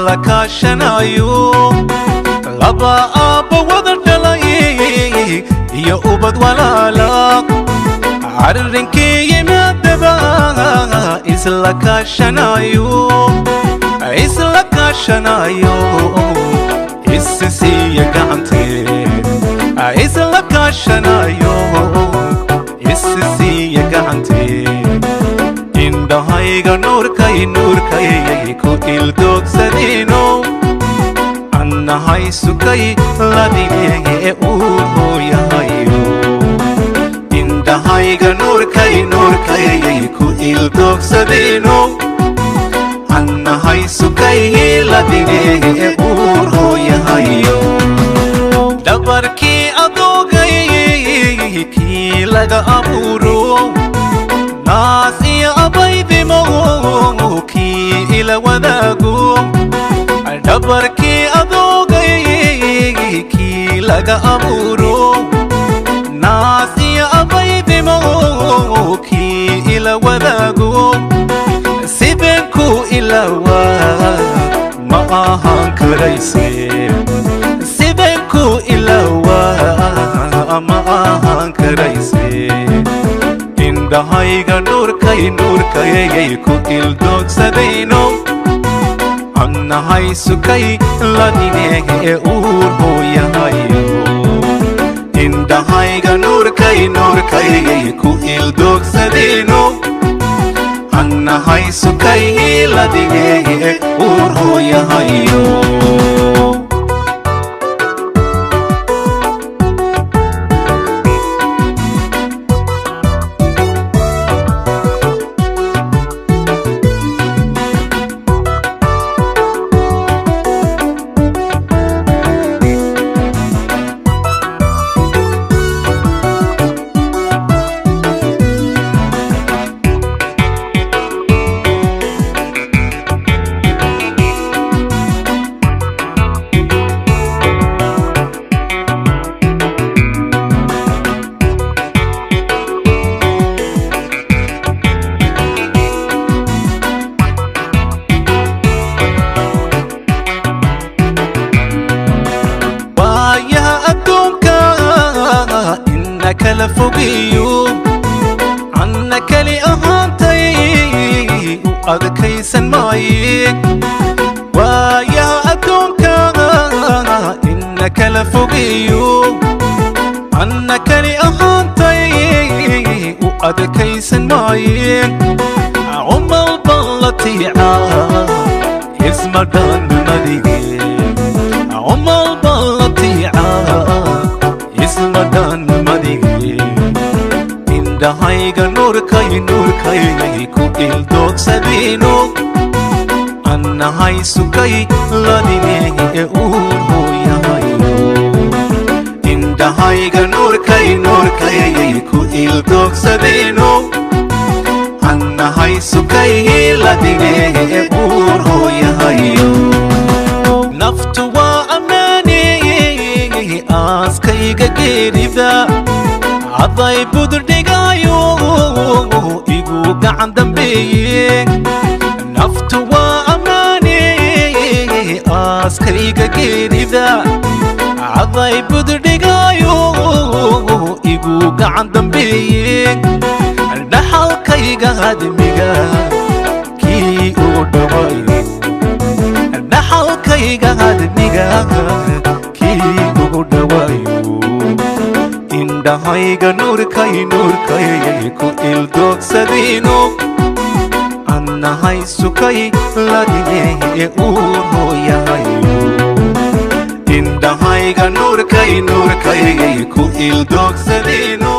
isla kaashanayo laba aabba wada dhalay iyo ubad walaala arrinkii yimaadaba isla kaashanayo isisiiya gacantee isla kaashanayo isisiiya gacantee indhahayga nuurkay ku ildoogsadino annahay sukay ladigee uu hooyahayo indhahayga nuurkay ku ildoogsadino annahay sukay ladigee uu hooyahayo dhabarkii adoogay kii laga abuuro naas iyo abaydimo kii ila wadaago dhabarkii adoogay kii laga abuuro naas iyo abaydimo kii ila wadaago sideen ku ilawaa ma ahaan karayse sideen ku ilawaa ma ahaan karayse indhahayga nuurkay ku ildoogsadayno annahay sukay ladigee uu hooyahayo indhahayga nuurkay ku ildoogsadayno annahay sukay ladigee uu hooyahayo kala fogeeyo anna kali ahaantay u adkaysan maaye waayaha adduunka inna kala fogeeyo anna kali ahaantay u adkaysan maaye umal ballatiica isma dhanmadige umal ballatiica isma dhanmadige indhahayga nuurkay ku ildoogsadayno annahay sukay ladigee uu hooyahayo indhahayga nuurkay ku ildoogsadayno annahay sukay ladigee uu hooyahayo naftu waa ammaaney aaskayga geerida aday budurdhigayo igu gacan dambeeye naftu waa ammaaney aaskayga geerida aday budurdhigayo igu gacan dambeeye dhaxalkayga hadmiga kii uu dhawayo dhaxalkayga hadmiga kii uu dhawayo indhahayga nuurkay ku ildoogsadayno annahay sukay ladigee uu hooyahayo indhahayga nuurkay ku ildoogsadayno